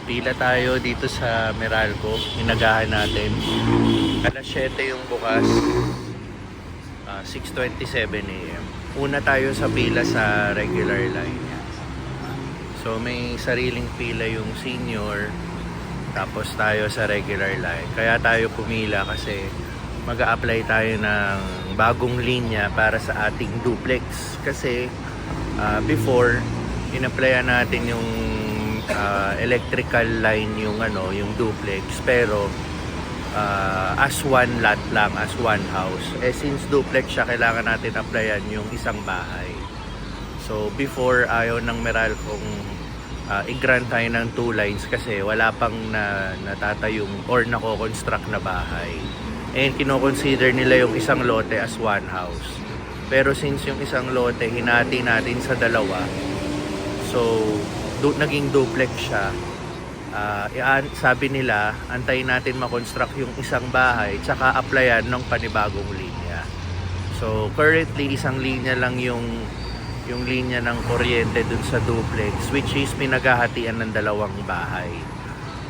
Pila tayo dito sa Meralco. Inagahan natin. Alas 7 yung bukas. 6:27 AM. Una tayo sa pila sa regular line. So may sariling pila yung senior. Tapos tayo sa regular line. Kaya tayo pumila kasi mag-a-apply tayo ng bagong linya para sa ating duplex. Kasi before, in-applyan natin yung electrical line yung yung duplex, pero as one lot lang, as one house. Since duplex siya, kailangan natin applyan yung isang bahay. So before, ayaw ng Meralco i-grant tayo ng 2 lines kasi wala pang natatayong or nako-construct na bahay. And kino-consider nila yung isang lote as one house. Pero since yung isang lote hinati natin sa dalawa, so naging duplex siya. Sabi nila, antayin natin makonstruct yung isang bahay tsaka applyan ng panibagong linya. So currently isang linya lang yung linya ng kuryente dun sa duplex, which is pinaghahatian ng dalawang bahay.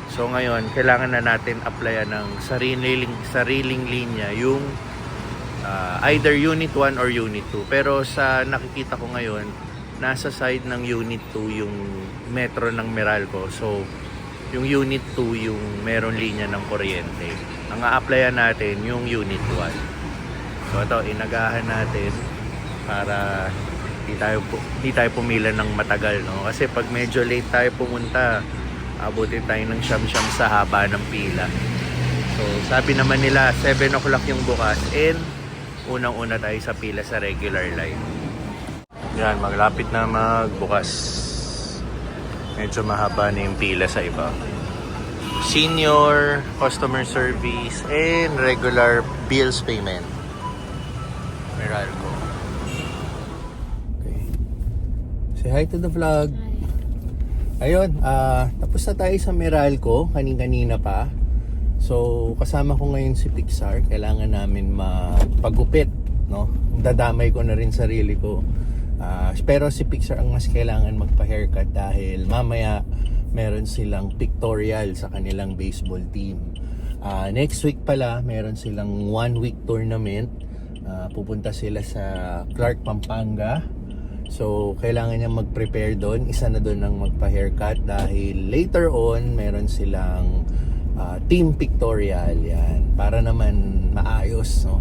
So ngayon kailangan na natin applyan ng sariling linya yung either unit 1 or unit 2. Pero sa nakikita ko ngayon, nasa side ng unit 2 yung metro ng Meralco. So yung unit 2 yung meron linya ng kuryente. Ang a-applyan natin yung unit 1. So ito, inagahan natin para di tayo pumila ng matagal, no? Kasi pag medyo late tayo pumunta, abutin tayo ng siyam-siyam sa haba ng pila. So sabi naman nila 7 o'clock yung bukas, and unang-una tayo sa pila sa regular line. Yan, maglapit na magbukas. Medyo mahaba na yung pila sa iba. Senior, customer service, and regular bills payment. Meralco. Okay. Say hi to the vlog. Ayun, tapos na tayo sa Meralco, kanina pa. So, kasama ko ngayon si Pixar. Kailangan namin magpagupit, no? Dadamay ko na rin sarili ko. Pero si Pixar ang mas kailangan magpa-haircut dahil mamaya meron silang pictorial sa kanilang baseball team. Next week pala, meron silang 1-week tournament. Pupunta sila sa Clark, Pampanga. So, kailangan niya mag-prepare doon. Isa na doon ang magpa-haircut dahil later on, meron silang team pictorial. Yan. Para naman maayos, no?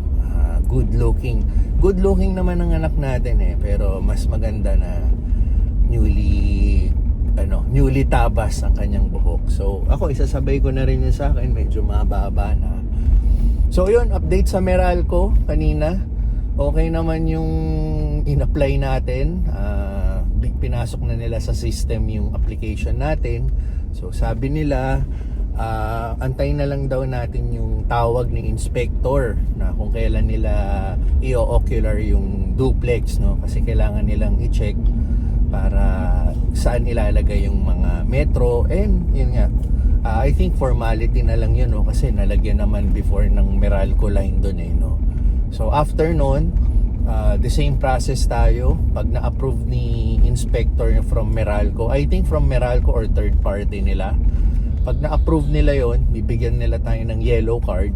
Good looking naman ang anak natin pero mas maganda na newly tabas ang kanyang buhok. So ako isasabay ko na rin yun sa akin, medyo mababa na. So yun, update sa Meralco kanina. Okay naman yung in-apply natin. Pinasok na nila sa system yung application natin. So sabi nila, antayin na lang daw natin yung tawag ni inspector na kung kailan nila i-ocular yung duplex, no? Kasi kailangan nilang i-check para saan ilalagay yung mga metro, and yun nga, I think formality na lang yun, no? Kasi nalagyan naman before ng Meralco line doon no? So after nun, the same process tayo. Pag na-approve ni inspector from Meralco, I think from Meralco or third party nila, pag na-approve nila yon, bibigyan nila tayo ng yellow card,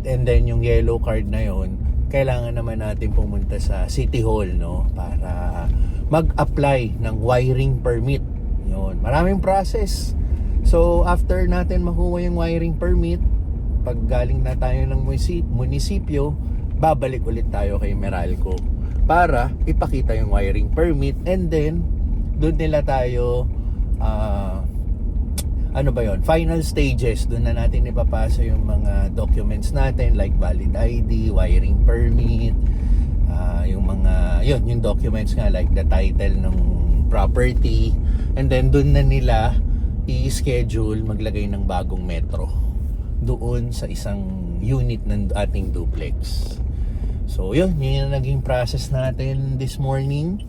and then yung yellow card na yon, kailangan naman natin pumunta sa City Hall, no, para mag-apply ng wiring permit. Yun, maraming process. So after natin makuha yung wiring permit, pag galing na tayo ng munisipyo, babalik ulit tayo kay Meralco para ipakita yung wiring permit, and then doon nila tayo final stages, doon na natin ipapasa yung mga documents natin like valid ID, wiring permit, yung documents nga like the title ng property, and then doon na nila i-schedule maglagay ng bagong metro doon sa isang unit ng ating duplex. So yun yung naging process natin this morning.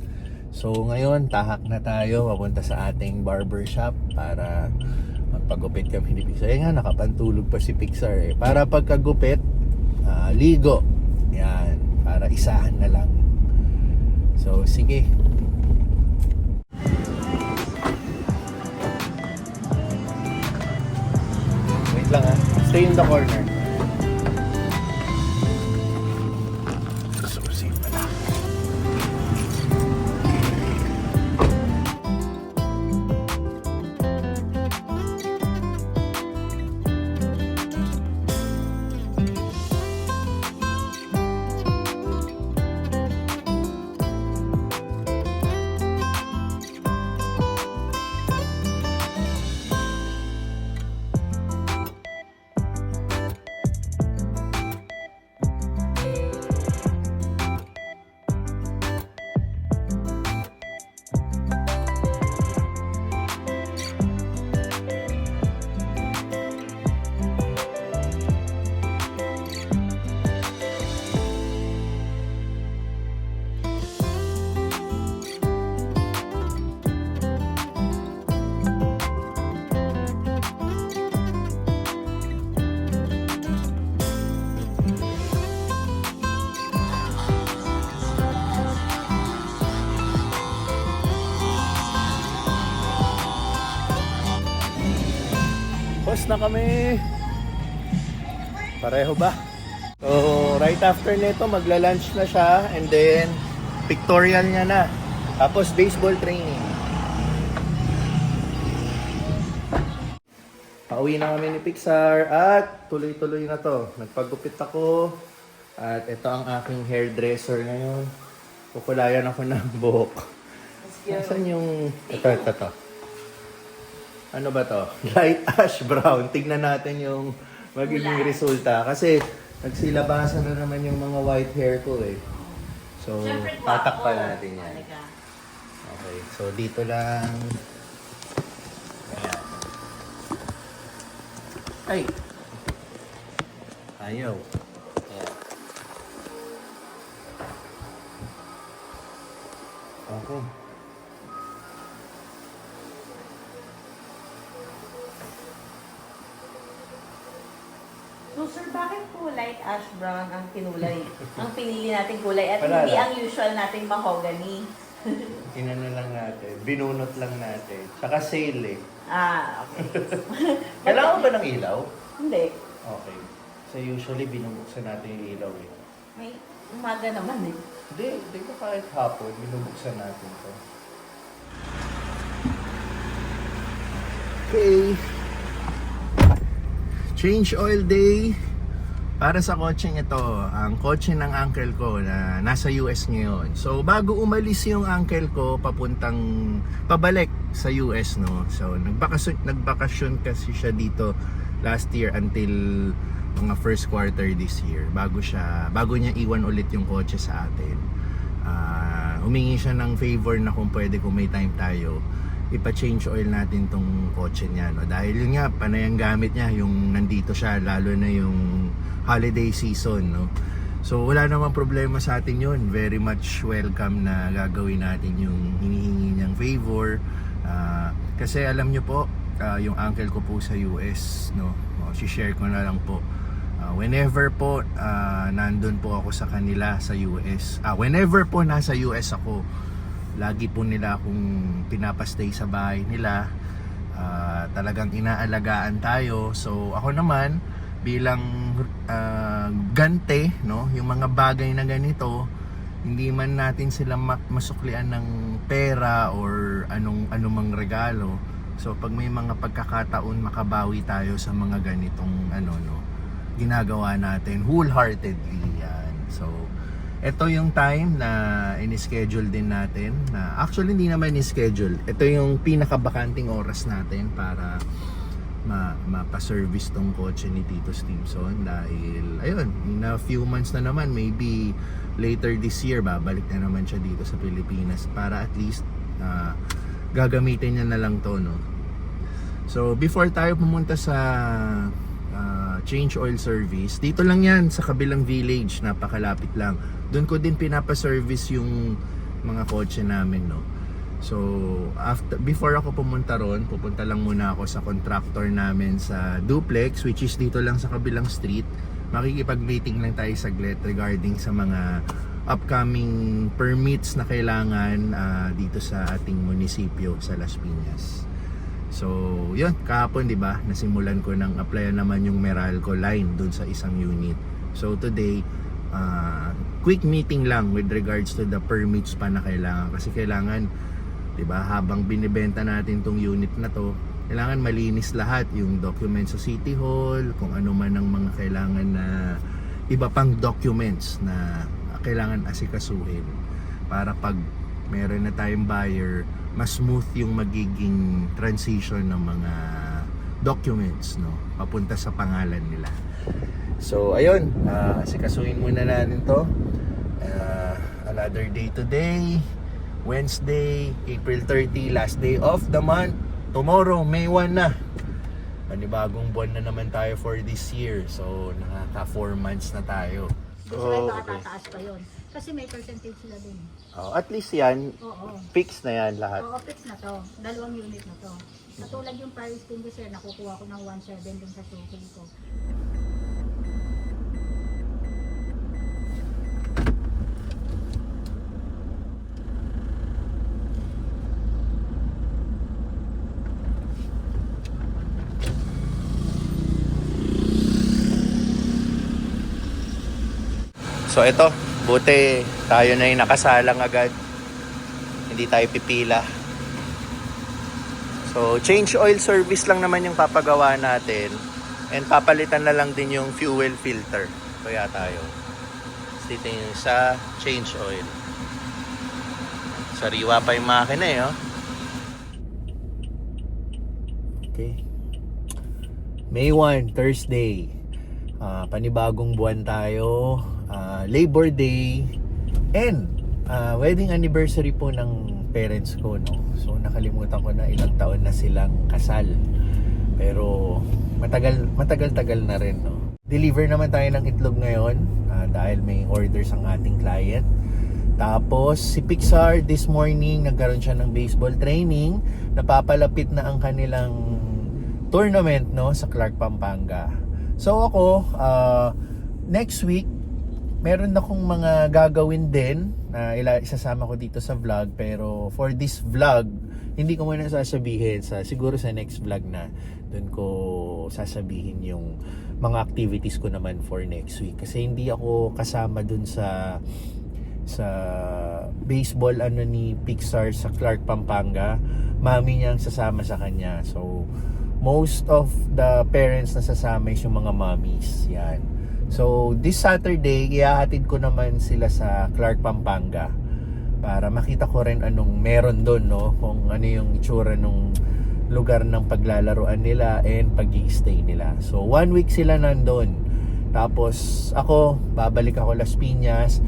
So ngayon tahak na tayo papunta sa ating barbershop para magpagupit kami ni Pixar. Nga, nakapantulog pa si Pixar para pagkagupit, ligo. Yan, para isahan na lang. So sige. lang ha. Stay in the corner. Susi pala. Tapos na kami. Pareho ba? So, right after nito, magla-lunch na siya and then pictorial niya na. Tapos baseball training. Pauwi na kami ni Pixar at tuloy-tuloy na to. Nagpagupit ako at ito ang aking hairdresser ngayon. Kukulayan ako ng buhok. Nasaan yung... Ito. Ano ba to? Light ash brown. Tignan natin yung magiging resulta. Kasi nagsilabasan na naman yung mga white hair ko eh. So, tatakpan natin yan. Okay, so dito lang. Ayan. Ay! Ayaw. Ayan. Okay. So sir, bakit po light ash brown ang kinulay? Ang pinili nating kulay at Wala hindi lang. ang usual nating mahogany. Inano lang natin. Binunot lang natin. Tsaka sale eh. Okay. Kailangan ba ng ilaw? Hindi. Okay. So usually binubuksan natin yung ilaw eh. May umaga naman eh. Hindi ko kahit hapon, binubuksan natin to. Okay. Change oil day para sa kotseng ito. Ang kotse ng uncle ko na nasa US ngayon. So bago umalis yung uncle ko pabalik sa US, no. So nagbakasyon kasi siya dito last year until mga first quarter this year bago niya iwan ulit yung kotse sa atin. Humingi siya ng favor na kung may time tayo ipa-change oil natin tong kotse niya, no? Dahil yun nga, panay ang gamit niya yung nandito siya, lalo na yung holiday season, no? So wala namang problema sa atin yun. Very much welcome na gagawin natin yung hinihingi niyang favor. Kasi alam niyo po, yung uncle ko po sa US, no? Si-share ko na lang po. Whenever po nandun po ako sa kanila sa US, whenever po nasa US ako, lagi po nila akong pinapastay sa bahay nila. Talagang inaalagaan tayo. So ako naman bilang gante, no, yung mga bagay na ganito, hindi man natin sila masuklian ng pera or anumang regalo. So pag may mga pagkakataon makabawi tayo sa mga ganitong ginagawa natin wholeheartedly yan. So ito yung time na in-schedule din natin na actually hindi naman in-schedule. Ito yung pinakabakanting oras natin para mapa-service tong kotse ni Tito Stimson dahil ayun, in a few months na naman, maybe later this year babalik na naman siya dito sa Pilipinas para at least gagamitin niya na lang to, no. So before tayo pumunta sa change oil service, dito lang yan sa kabilang village, napakalapit lang. Doon ko din pinapa-service yung mga kotse namin, no. So before ako pumunta ron, pupunta lang muna ako sa contractor namin sa Duplex, which is dito lang sa kabilang street. Makikipag-meeting lang tayo saglit regarding sa mga upcoming permits na kailangan dito sa ating munisipyo sa Las Piñas. So, yun, kahapon, di ba, nasimulan ko ng applyan naman yung Meralco line dun sa isang unit. So, today, quick meeting lang with regards to the permits pa na kailangan. Kasi kailangan, di ba, habang binibenta natin tong unit na to, kailangan malinis lahat yung documents sa City Hall, kung ano man ang mga kailangan na iba pang documents na kailangan asikasuhin para pag meron na tayong buyer, mas smooth yung magiging transition ng mga documents, no, papunta sa pangalan nila. So ayun, asikasuhin muna natin to. Another day today, Wednesday, April 30, last day of the month. Tomorrow, May 1 na. Panibagong buwan na naman tayo for this year. So nakaka 4 months na tayo. Gusto baka tataas pa yun. Kasi may percentage sila din. At least yan, Oo. fixed na yan lahat. Oo, fix na to. 2 unit na to. Katulad yung fire extinguisher, nakukuha ko ng 1.7 dun sa suki ko. So ito, buti tayo na yung nakasalang agad. Hindi tayo pipila. So change oil service lang naman yung papagawa natin. And papalitan na lang din yung fuel filter. Kaya tayo. Dito yung sa change oil. Sariwa pa yung makina eh. Oh. Okay. May 1, Thursday. Panibagong buwan tayo. Labor Day and wedding anniversary po ng parents ko, no. So nakalimutan ko na ilang taon na silang kasal. Pero matagal na rin, no. Deliver naman tayo ng itlog ngayon dahil may orders ang ating client. Tapos si Pixar this morning nagkaroon siya ng baseball training. Napapalapit na ang kanilang tournament, no, sa Clark, Pampanga. So ako next week meron akong mga gagawin din na isasama ko dito sa vlog, pero for this vlog hindi ko muna sasabihin, siguro sa next vlog na doon ko sasabihin yung mga activities ko naman for next week, kasi hindi ako kasama doon sa baseball ni Pixar sa Clark, Pampanga. Mami niya ang sasama sa kanya, so most of the parents na sasama is yung mga mommies. Yan. So, this Saturday, iahatid ko naman sila sa Clark, Pampanga para makita ko rin anong meron doon, no? Kung ano yung itsura ng lugar ng paglalaruan nila and pag-i-stay nila. So, 1 week sila nandun. Tapos, ako, babalik ako Las Piñas.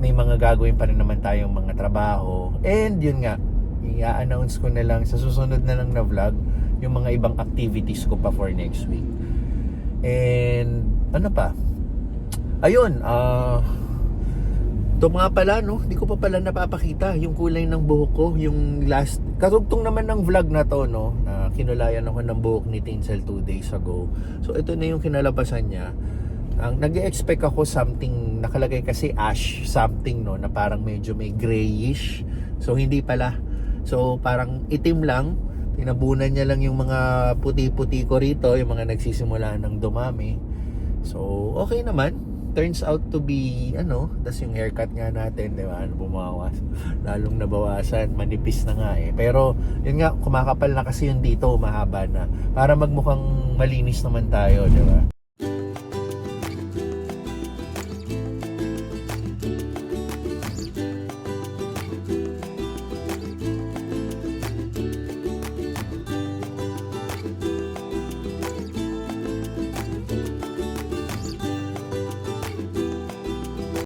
May mga gagawin pa rin naman tayong mga trabaho. And, yun nga, i-announce ko na lang sa susunod na lang na vlog yung mga ibang activities ko pa for next week. And, ano pa? Ayun, ito nga pala, no? Hindi ko pa pala napapakita yung kulay ng buhok ko. Yung last, katugtong naman ng vlog na to, no? Na kinulayan ako ng buhok ni Tinsel 2 days ago. So, ito na yung kinalabasan niya. Ang nag-expect ako something, nakalagay kasi ash something, no? Na parang medyo may grayish. So, hindi pala. So, parang itim lang. Tinabunan niya lang yung mga puti-puti ko rito, yung mga nagsisimula ng dumami. So, okay naman. Turns out to be, tas yung haircut nga natin, di ba? Bumawas. Lalong nabawasan, manipis na nga eh. Pero, yun nga, kumakapal na kasi yung dito, mahaba na. Para magmukhang malinis naman tayo, di ba?